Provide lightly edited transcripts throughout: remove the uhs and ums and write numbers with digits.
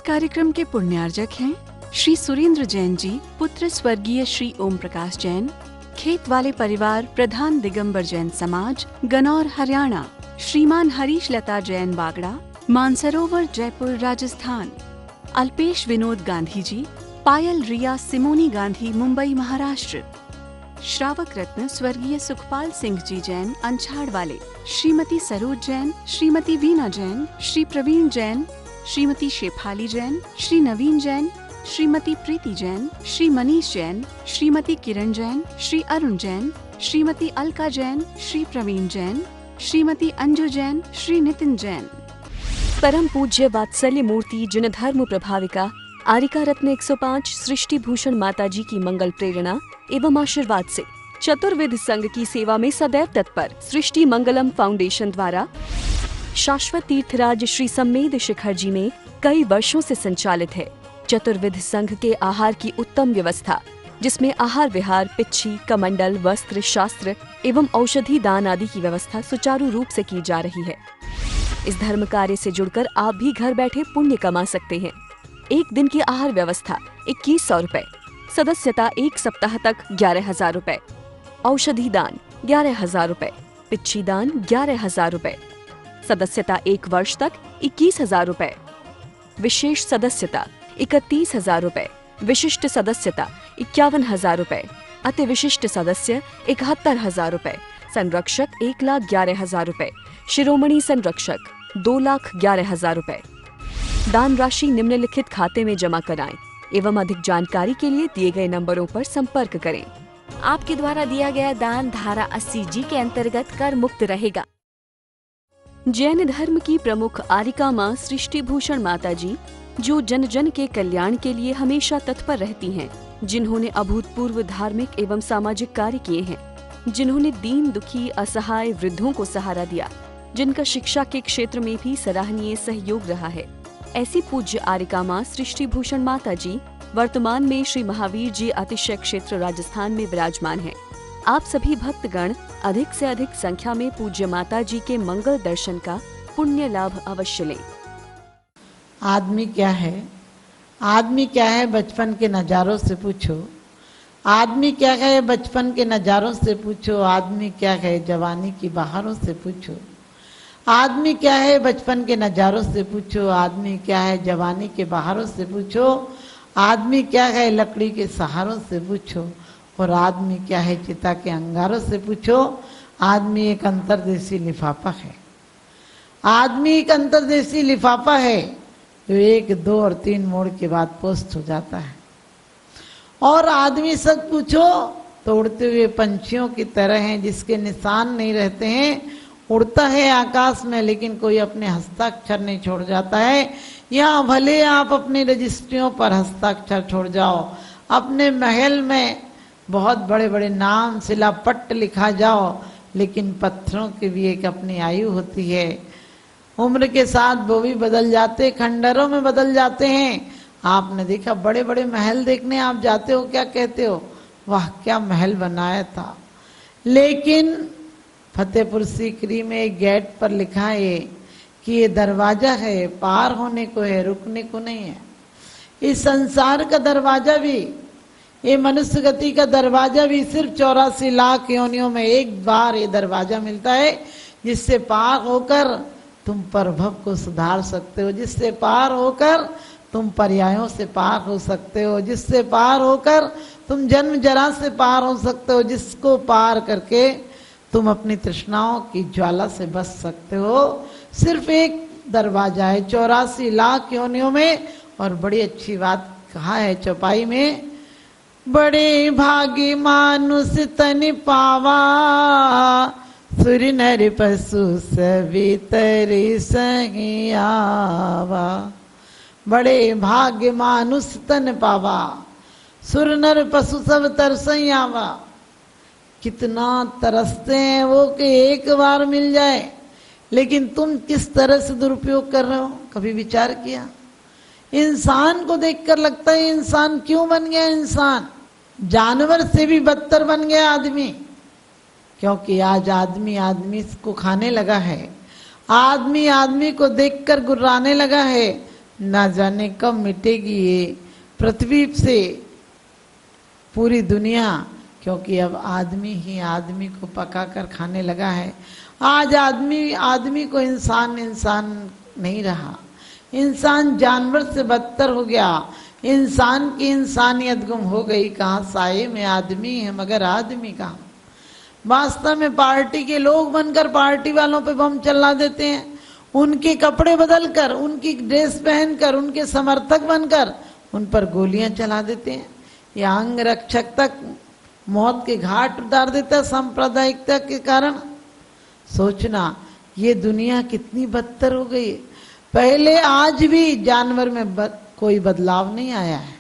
कार्यक्रम के पुण्यार्जक हैं श्री सुरेंद्र जैन जी, पुत्र स्वर्गीय श्री ओम प्रकाश जैन, खेत वाले परिवार, प्रधान दिगंबर जैन समाज, गनौर हरियाणा। श्रीमान हरीश लता जैन बागड़ा, मानसरोवर जयपुर राजस्थान। अल्पेश विनोद गांधी जी, पायल रिया सिमोनी गांधी मुंबई महाराष्ट्र। श्रावक रत्न स्वर्गीय सुखपाल सिंह जी जैन अंछाड़ वाले। श्रीमती सरोज जैन, श्रीमती वीना जैन, श्री प्रवीण जैन, श्रीमती शेफाली जैन, श्री नवीन जैन, श्रीमती प्रीति जैन, श्री मनीष जैन, श्रीमती किरण जैन, श्री अरुण जैन, श्रीमती अलका जैन, श्री प्रवीण जैन, श्रीमती अंजू जैन, श्री नितिन जैन। परम पूज्य वात्सल्य मूर्ति जिन धर्म प्रभाविका आरिका रत्न 105 सृष्टि भूषण माताजी की मंगल प्रेरणा एवं आशीर्वाद से चतुर्विध संघ की सेवा में सदैव तत्पर सृष्टि मंगलम फाउंडेशन द्वारा शाश्वत तीर्थराज श्री सम्मेद शिखर जी में कई वर्षों से संचालित है चतुर्विध संघ के आहार की उत्तम व्यवस्था, जिसमें आहार विहार, पिच्छी, कमंडल, वस्त्र, शास्त्र एवं औषधि दान आदि की व्यवस्था सुचारू रूप से की जा रही है। इस धर्म कार्य से जुड़कर आप भी घर बैठे पुण्य कमा सकते हैं। एक दिन की आहार व्यवस्था 2100 रुपए, सदस्यता 1 सप्ताह तक 11,000 रुपए, औषधि दान 11,000 रुपए, पिच्छी दान 11,000 रुपए, सदस्यता 1 वर्ष तक 21,000 रुपए, विशेष सदस्यता 31,000 रुपए, विशिष्ट सदस्यता 51,000 रुपए, अति विशिष्ट सदस्य 71,000 रुपए, संरक्षक 1,11,000 रुपए, शिरोमणि संरक्षक 2,11,000 रुपए। दान राशि निम्नलिखित खाते में जमा कराएं एवं अधिक जानकारी के लिए दिए गए नंबरों पर संपर्क करें। आपके द्वारा दिया गया दान धारा 80G के अंतर्गत कर मुक्त रहेगा। जैन धर्म की प्रमुख आरिका माँ सृष्टि भूषण माता जी, जो जन जन के कल्याण के लिए हमेशा तत्पर रहती हैं, जिन्होंने अभूतपूर्व धार्मिक एवं सामाजिक कार्य किए हैं, जिन्होंने दीन दुखी असहाय वृद्धों को सहारा दिया, जिनका शिक्षा के क्षेत्र में भी सराहनीय सहयोग रहा है, ऐसी पूज्य आरिका माँ सृष्टि भूषण माता जी वर्तमान में श्री महावीर जी अतिशय क्षेत्र राजस्थान में विराजमान है। आप सभी भक्तगण अधिक से अधिक संख्या में पूज्य माता जी के मंगल दर्शन का पुण्य लाभ अवश्य लें। आदमी क्या है? आदमी क्या है बचपन के नज़ारों से पूछो। आदमी क्या है बचपन के नज़ारों से पूछो। आदमी क्या है जवानी की बहारों से पूछो। आदमी क्या है बचपन के नज़ारों से पूछो। आदमी क्या है जवानी के बहारों से पूछो। आदमी क्या है लकड़ी के सहारों से पूछो। और आदमी क्या है चिता के अंगारों से पूछो। आदमी एक अंतर्देशी लिफाफा है। आदमी एक अंतर्देशी लिफाफा है जो 1, 2 और 3 मोड़ के बाद पोस्ट हो जाता है। और आदमी सब पूछो तो उड़ते हुए पंछियों की तरह हैं, जिसके निशान नहीं रहते हैं। उड़ता है आकाश में लेकिन कोई अपने हस्ताक्षर नहीं छोड़ जाता है। या भले आप अपनी रजिस्ट्रियों पर हस्ताक्षर छोड़ जाओ, अपने महल में बहुत बड़े बड़े नाम शिलापट्ट लिखा जाओ, लेकिन पत्थरों की भी एक अपनी आयु होती है। उम्र के साथ वो भी बदल जाते, खंडरों में बदल जाते हैं। आपने देखा बड़े बड़े महल देखने आप जाते हो, क्या कहते हो? वाह क्या महल बनाया था। लेकिन फतेहपुर सीकरी में एक गेट पर लिखा है कि ये दरवाजा है, पार होने को है, रुकने को नहीं है। इस संसार का दरवाजा भी, ये मनुष्य गति का दरवाजा भी सिर्फ 84 लाख योनियों में एक बार ये दरवाजा मिलता है, जिससे पार होकर तुम प्रभव को सुधार सकते हो, जिससे पार होकर तुम पर्यायों से पार हो सकते हो, जिससे पार होकर तुम जन्म जरा से पार हो सकते हो, जिसको पार करके तुम अपनी तृष्णाओं की ज्वाला से बच सकते हो। सिर्फ एक दरवाजा है 84 लाख योनियों में। और बड़ी अच्छी बात कहा है चौपाई में, बड़े भागी मानुष तन पावा, सुर नर पशु सभी तरी सही आवा। बड़े भाग्य मानुष तन पावा, सुर नर पशु सब तरसई आवा। कितना तरसते हैं वो कि एक बार मिल जाए, लेकिन तुम किस तरह से दुरुपयोग कर रहे हो, कभी विचार किया? इंसान को देखकर लगता है इंसान क्यों बन गया इंसान? जानवर से भी बदतर बन गया आदमी, क्योंकि आज आदमी आदमी को खाने लगा है। आदमी आदमी को देखकर गुर्राने लगा है। ना जाने कब मिटेगी ये पृथ्वी से पूरी दुनिया, क्योंकि अब आदमी ही आदमी को पका कर खाने लगा है। आज आदमी आदमी को इंसान नहीं रहा, इंसान जानवर से बदतर हो गया, इंसान की इंसानियत गुम हो गई। कहाँ साये में आदमी है मगर आदमी कहाँ। वास्तव में पार्टी के लोग बनकर पार्टी वालों पे बम चला देते हैं, उनके कपड़े बदलकर, उनकी ड्रेस पहनकर, उनके समर्थक बनकर उन पर गोलियां चला देते हैं। या अंग रक्षक तक मौत के घाट उतार देता है सांप्रदायिकता के कारण। सोचना ये दुनिया कितनी बदतर हो गई है। पहले आज भी जानवर में कोई बदलाव नहीं आया है।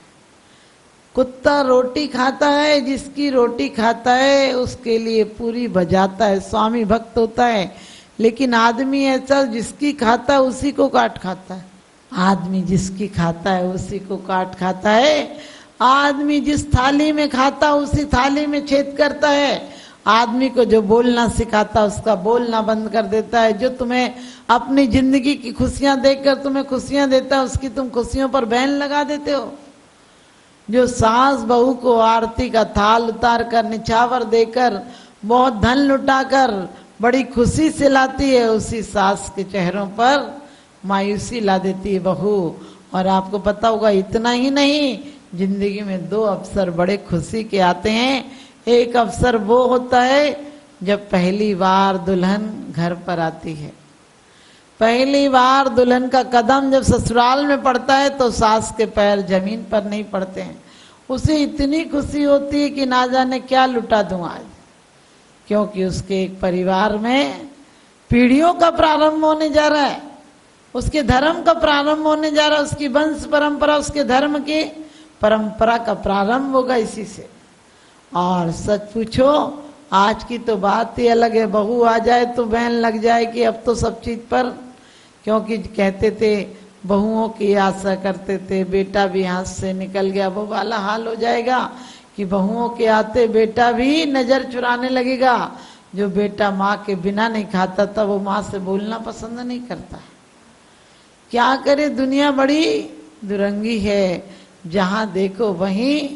कुत्ता रोटी खाता है, जिसकी रोटी खाता है उसके लिए पूरी बजाता है, स्वामी भक्त होता है। लेकिन आदमी ऐसा जिसकी खाता है उसी को काट खाता है। आदमी जिसकी खाता है उसी को काट खाता है। आदमी जिस थाली में खाता उसी थाली में छेद करता है। आदमी को जो बोलना सिखाता उसका बोलना बंद कर देता है। जो तुम्हें अपनी जिंदगी की खुशियां देखकर तुम्हें खुशियां देता है उसकी तुम खुशियों पर बैन लगा देते हो। जो सास बहू को आरती का थाल उतार कर निछावर देकर बहुत धन लुटाकर बड़ी खुशी से लाती है, उसी सास के चेहरों पर मायूसी ला देती है बहू। और आपको पता होगा इतना ही नहीं, जिंदगी में दो अवसर बड़े खुशी के आते हैं। एक अवसर वो होता है जब पहली बार दुल्हन घर पर आती है। पहली बार दुल्हन का कदम जब ससुराल में पड़ता है तो सास के पैर जमीन पर नहीं पड़ते हैं। उसे इतनी खुशी होती है कि ना जाने क्या लुटा दूं आज, क्योंकि उसके एक परिवार में पीढ़ियों का प्रारंभ होने जा रहा है, उसके धर्म का प्रारंभ होने जा रहा है, उसकी वंश परंपरा, उसके धर्म की परंपरा का प्रारंभ होगा इसी से। और सच पूछो आज की तो बात ही अलग है। बहू आ जाए तो बहन लग जाए कि अब तो सब चीज पर, क्योंकि कहते थे बहुओं की आशा करते थे, बेटा भी हाथ से निकल गया, वो वाला हाल हो जाएगा कि बहुओं के आते बेटा भी नजर चुराने लगेगा। जो बेटा माँ के बिना नहीं खाता था वो माँ से बोलना पसंद नहीं करता। क्या करे, दुनिया बड़ी दुरंगी है, जहां देखो वहीं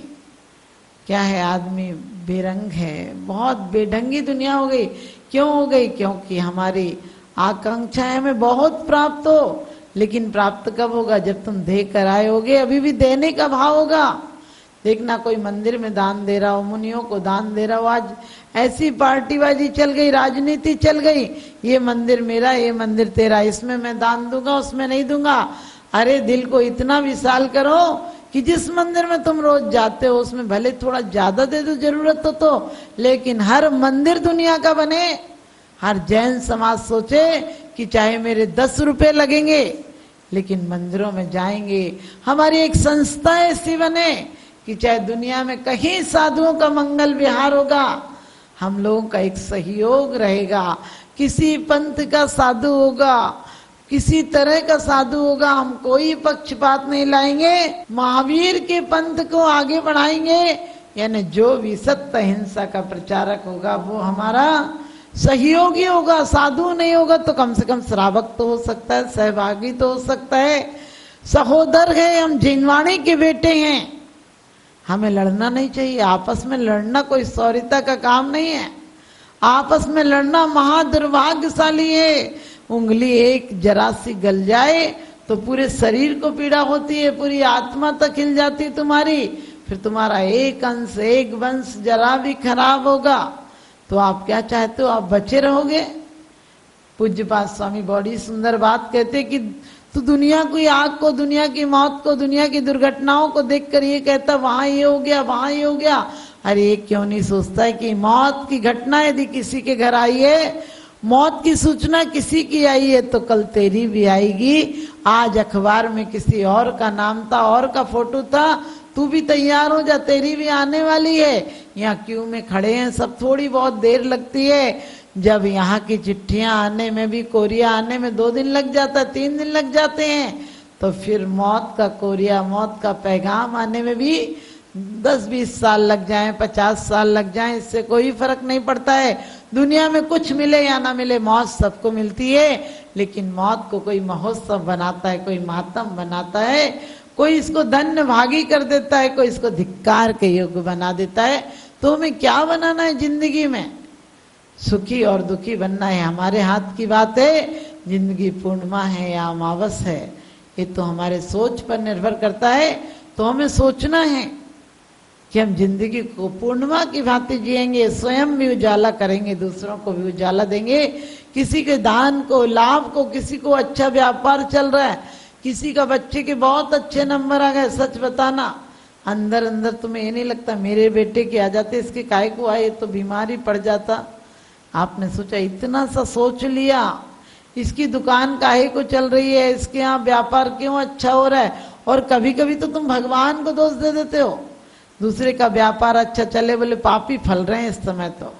क्या है, आदमी बेरंग है। बहुत बेढंगी दुनिया हो गई। क्यों हो गई? क्योंकि हमारी आकांक्षा है हमें बहुत प्राप्त हो, लेकिन प्राप्त कब होगा? जब तुम दे कर आए होगे। अभी भी देने का भाव होगा। देखना कोई मंदिर में दान दे रहा हो, मुनियों को दान दे रहा हो, आज ऐसी पार्टीबाजी चल गई, राजनीति चल गई, ये मंदिर मेरा, ये मंदिर तेरा, इसमें मैं दान दूंगा, उसमें नहीं दूंगा। अरे दिल को इतना विशाल करो कि जिस मंदिर में तुम रोज जाते हो उसमें भले थोड़ा ज्यादा दे दो जरूरत हो तो, लेकिन हर मंदिर दुनिया का बने। हर जैन समाज सोचे कि चाहे मेरे 10 रुपए लगेंगे लेकिन मंदिरों में जाएंगे। हमारी एक संस्था ऐसी बने कि चाहे दुनिया में कहीं साधुओं का मंगल विहार होगा, हम लोगों का एक सहयोग रहेगा। किसी पंथ का साधु होगा, किसी तरह का साधु होगा, हम कोई पक्षपात नहीं लाएंगे, महावीर के पंथ को आगे बढ़ाएंगे। यानी जो भी सत्य अहिंसा का प्रचारक होगा वो हमारा सहयोगी होगा। साधु नहीं होगा तो कम से कम श्रावक तो हो सकता है, सहभागी तो हो सकता है, सहोदर है। हम जिनवाणी के बेटे हैं, हमें लड़ना नहीं चाहिए। आपस में लड़ना कोई सौर्यता का काम नहीं है। आपस में लड़ना महादुर्भाग्यशाली है। उंगली एक जरा सी गल जाए तो पूरे शरीर को पीड़ा होती है, पूरी आत्मा तक हिल जाती है तुम्हारी। फिर तुम्हारा एक अंश, एक वंश जरा भी खराब होगा तो आप क्या चाहते हो? आप बचे रहोगे? पूज्यपाद स्वामी बड़ी सुंदर बात कहते कि तू दुनिया की आग को, दुनिया की मौत को, दुनिया की दुर्घटनाओं को देखकर ये कहता वहां ये हो गया, वहां ये हो गया। अरे ये क्यों नहीं सोचता है कि मौत की घटना यदि किसी के घर आई है, मौत की सूचना किसी की आई है तो कल तेरी भी आएगी। आज अखबार में किसी और का नाम था, और का फोटो था, तू भी तैयार हो जा, तेरी भी आने वाली है। यहाँ क्यू में खड़े हैं सब, थोड़ी बहुत देर लगती है। जब यहाँ की चिट्ठियां आने में भी, कोरिया आने में 2 दिन लग जाता है, 3 दिन लग जाते हैं, तो फिर मौत का कोरिया, मौत का पैगाम आने में भी 10-20 साल लग जाएं, 50 साल लग जाएं, इससे कोई फर्क नहीं पड़ता है। दुनिया में कुछ मिले या ना मिले, मौत सबको मिलती है। लेकिन मौत को कोई महोत्सव बनाता है, कोई मातम बनाता है, कोई इसको धन्य भागी कर देता है, कोई इसको धिक्कार के योग्य बना देता है। तो हमें क्या बनाना है जिंदगी में? सुखी और दुखी बनना है हमारे हाथ की बात है। जिंदगी पूर्णिमा है या अमावस है, ये तो हमारे सोच पर निर्भर करता है। तो हमें सोचना है कि हम जिंदगी को पूर्णिमा की भांति जिएंगे, स्वयं भी उजाला करेंगे, दूसरों को भी उजाला देंगे। किसी के दान को, लाभ को, किसी को अच्छा व्यापार चल रहा है, किसी का बच्चे के बहुत अच्छे नंबर आ गए, सच बताना अंदर अंदर तुम्हें ये नहीं लगता मेरे बेटे के आ जाते, इसके काय को आए तो बीमारी पड़ जाता? आपने सोचा इतना सा सोच लिया, इसकी दुकान काहे को चल रही है, इसके यहाँ व्यापार क्यों अच्छा हो रहा है? और कभी कभी तो तुम भगवान को दोष दे देते हो। दूसरे का व्यापार अच्छा चले बोले पापी फल रहे हैं इस समय तो,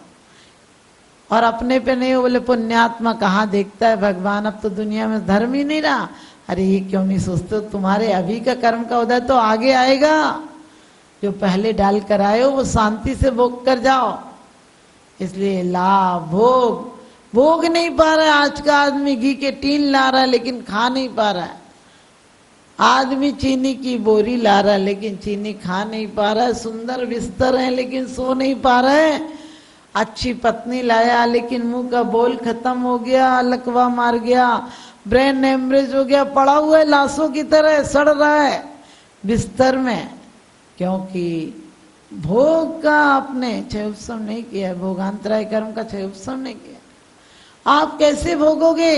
और अपने पे नहीं हो बोले पुण्यात्मा। कहाँ देखता है भगवान? अब तो दुनिया में धर्म ही नहीं रहा। अरे ये क्यों नहीं सोचते हो? तुम्हारे अभी का कर्म का उदय तो आगे आएगा। जो पहले डाल कर आए हो वो शांति से भोग कर जाओ। इसलिए लाभ भोग भोग नहीं पा रहा है। आज का आदमी घी के टीन ला रहा है लेकिन खा नहीं पा रहा है। आदमी चीनी की बोरी ला रहा है लेकिन चीनी खा नहीं पा रहा है। सुंदर बिस्तर है लेकिन सो नहीं पा रहा है। अच्छी पत्नी लाया लेकिन मुंह का बोल खत्म हो गया, लकवा मार गया, ब्रेन हेमरेज हो गया, पड़ा हुआ है लाशों की तरह, सड़ रहा है बिस्तर में। क्योंकि भोग का आपने क्षय उपशम नहीं किया, भोगांतराय कर्म का क्षय उपशम नहीं किया। आप कैसे भोगोगे?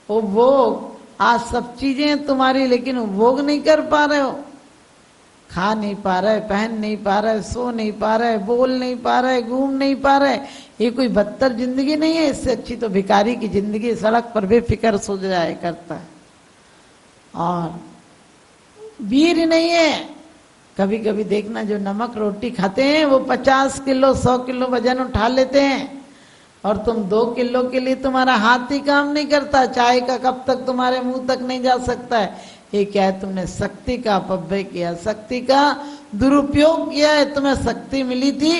वो भोग आज सब चीजें हैं तुम्हारी, लेकिन वो भोग नहीं कर पा रहे हो। खा नहीं पा रहा है, पहन नहीं पा रहा है, सो नहीं पा रहा है, बोल नहीं पा रहा है, घूम नहीं पा रहा है। ये कोई बदतर जिंदगी नहीं है। इससे अच्छी तो भिखारी की जिंदगी, सड़क पर बेफिक्र सो जाया करता है। और वीर नहीं है। कभी कभी देखना जो नमक रोटी खाते हैं वो 50 किलो 100 किलो वजन उठा लेते हैं, और तुम 2 किलो के लिए तुम्हारा हाथ ही काम नहीं करता। चाय का कप तक तुम्हारे मुंह तक नहीं जा सकता है। ये क्या है? तुमने शक्ति का अपव्यय किया, शक्ति का दुरुपयोग किया है। तुम्हें शक्ति मिली थी,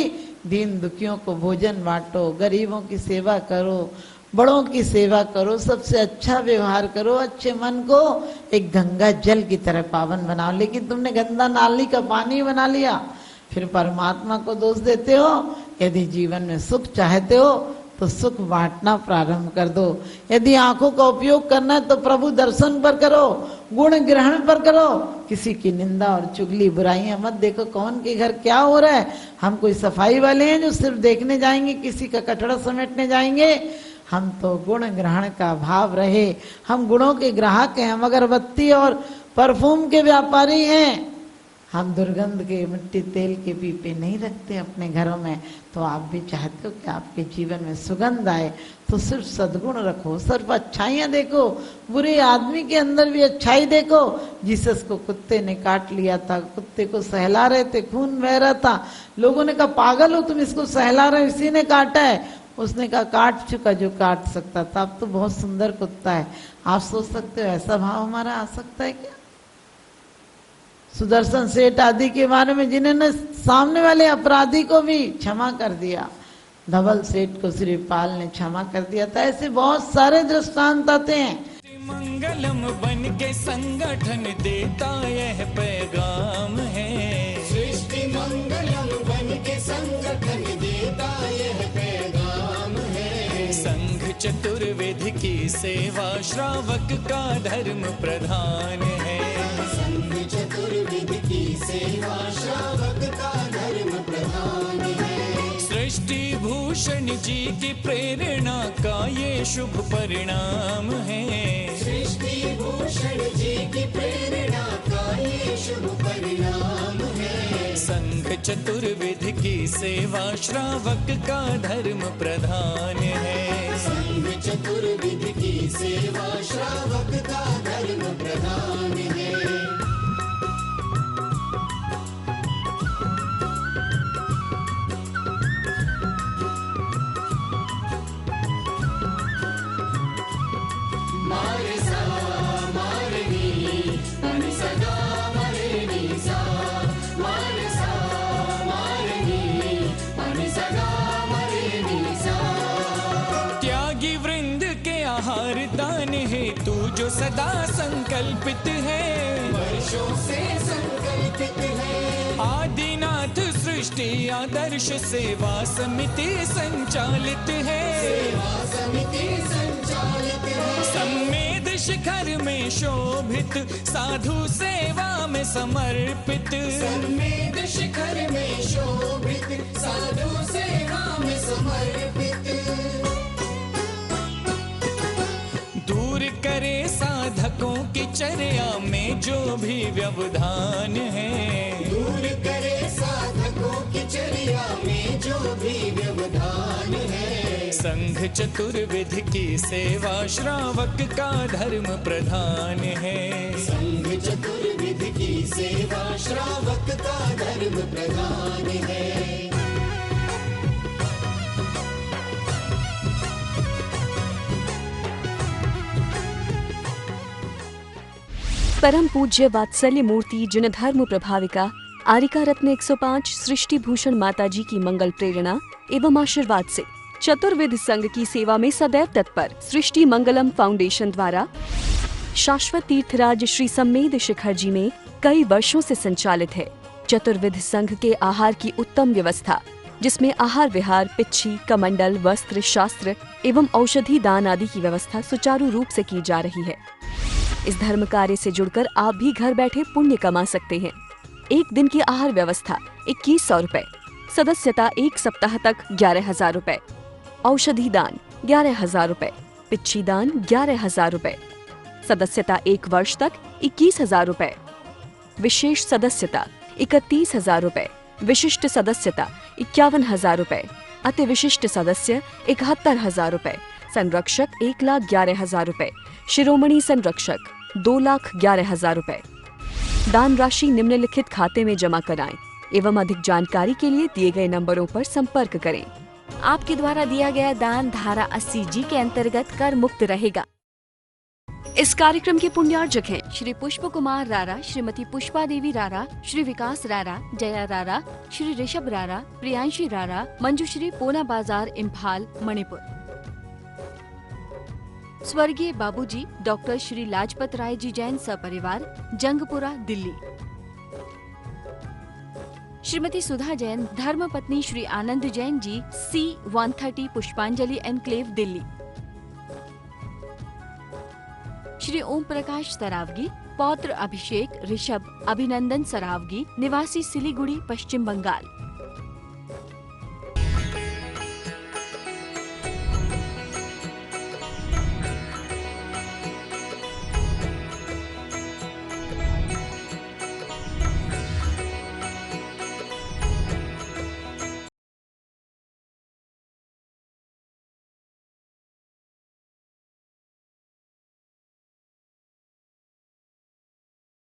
दीन दुखियों को भोजन बांटो, गरीबों की सेवा करो, बड़ों की सेवा करो, सबसे अच्छा व्यवहार करो, अच्छे मन को एक गंगा जल की तरह पावन बनाओ। लेकिन तुमने गंदा नाली का पानी बना लिया। फिर परमात्मा को दोष देते हो। यदि जीवन में सुख चाहते हो तो सुख बांटना प्रारंभ कर दो। यदि आंखों का उपयोग करना है तो प्रभु दर्शन पर करो, गुण ग्रहण पर करो। किसी की निंदा और चुगली बुराइयां मत देखो। कौन के घर क्या हो रहा है? हम कोई सफाई वाले हैं जो सिर्फ देखने जाएंगे, किसी का कचड़ा समेटने जाएंगे? हम तो गुण ग्रहण का भाव रहे। हम गुणों के ग्राहक हैं। हम अगरबत्ती और परफ्यूम के व्यापारी हैं। हम दुर्गंध के मिट्टी तेल के पीपे नहीं रखते अपने घरों में। तो आप भी चाहते हो कि आपके जीवन में सुगंध आए तो सिर्फ सद्गुण रखो, सिर्फ अच्छाइयाँ देखो। बुरे आदमी के अंदर भी अच्छाई देखो। जीसस को कुत्ते ने काट लिया था, कुत्ते को सहला रहे थे, खून बह रहा था। लोगों ने कहा पागल हो तुम, इसको सहला रहे हो, इसी ने काटा है। उसने कहा काट चुका जो काट सकता था, अब तो बहुत सुंदर कुत्ता है। आप सोच सकते हो ऐसा भाव हमारा आ सकता है क्या? सुदर्शन सेठ आदि के बारे में जिन्होंने सामने वाले अपराधी को भी क्षमा कर दिया, धवल सेठ को श्रीपाल ने क्षमा कर दिया था। ऐसे बहुत सारे दृष्टांत आते हैं। मंगलम बन के संगठन देता यह पैगाम है। सृष्टि मंगलम बन के संगठन देता यह पैगाम है। संघ चतुर्वेद की सेवा श्रावक का धर्म प्रधान है। संघ चतुर्वेद की सेवा श्रावक का धर्म प्रधान है। सृष्टि भूषण जी की प्रेरणा का ये शुभ परिणाम है। सृष्टि भूषण जी की प्रेरणा का ये शुभ परिणाम है। संघ चतुर्वेद की सेवा श्रावक का धर्म प्रधान है। संघ चतुर्वेद की सेवा श्रावक का धर्म प्रधान है। त्यागी वृंद के आहार दाने सदा संकल्पित है, वर्षों से संकल्पित है। आदिनाथ सृष्टि आदर्श सेवा समिति संचालित है, सेवा समिति संचालित है। सम्मेद शिखर में शोभित, साधु सेवा में समर्पित, सम्मेद शिखर में शोभित, साधु सेवा में समर्पित। दूर करे साधकों की चर्या में जो भी व्यवधान है, दूर करे साधकों की चर्या में जो भी व्यवधान है। संघ चतुर्विध की सेवा श्रावक का धर्म प्रधान है, संघ चतुर्विध की सेवा श्रावक का धर्म प्रधान है। परम पूज्य वात्सल्य मूर्ति जिन धर्म प्रभाविका आरिका रत्न 105 सृष्टि भूषण माताजी की मंगल प्रेरणा एवं आशीर्वाद से चतुर्विध संघ की सेवा में सदैव तत्पर सृष्टि मंगलम फाउंडेशन द्वारा शाश्वत तीर्थराज श्री सम्मेद शिखर जी में कई वर्षों से संचालित है चतुर्विध संघ के आहार की उत्तम व्यवस्था, जिसमें आहार विहार, पिच्छी, कमंडल, वस्त्र, शास्त्र एवं औषधि दान आदि की व्यवस्था सुचारू रूप से की जा रही है। इस धर्म कार्य से जुड़कर आप भी घर बैठे पुण्य कमा सकते हैं। एक दिन की आहार व्यवस्था 2100 रुपए, सदस्यता 1 सप्ताह तक 11,000 रुपए, औषधि दान 11,000 रुपए, पिच्छी दान 11,000 रुपए, सदस्यता 1 वर्ष तक 21,000 रुपए, विशेष सदस्यता 31,000 रुपए, विशिष्ट सदस्यता 51,000 रुपए, अति विशिष्ट सदस्य 71,000 रुपए, संरक्षक 1,11,000 रुपए, शिरोमणि संरक्षक 2,11,000 रुपए। दान राशि निम्नलिखित खाते में जमा कराएं एवं अधिक जानकारी के लिए दिए गए नंबरों पर संपर्क करें। आपके द्वारा दिया गया दान धारा 80G के अंतर्गत कर मुक्त रहेगा। इस कार्यक्रम के पुण्यार्जक हैं श्री पुष्प कुमार रारा, श्रीमती पुष्पा देवी रारा, श्री विकास रारा, जया रारा, श्री ऋषभ रारा, प्रियांशी रारा, मंजुश्री, पूना बाजार, इम्फाल, मणिपुर। स्वर्गीय बाबूजी डॉक्टर श्री लाजपत राय जी जैन सपरिवार, जंगपुरा, दिल्ली। श्रीमती सुधा जैन, धर्मपत्नी श्री आनंद जैन जी, C130 पुष्पांजलि एनक्लेव, दिल्ली। श्री ओम प्रकाश सरावगी, पौत्र अभिषेक ऋषभ अभिनंदन सरावगी, निवासी सिलीगुड़ी, पश्चिम बंगाल।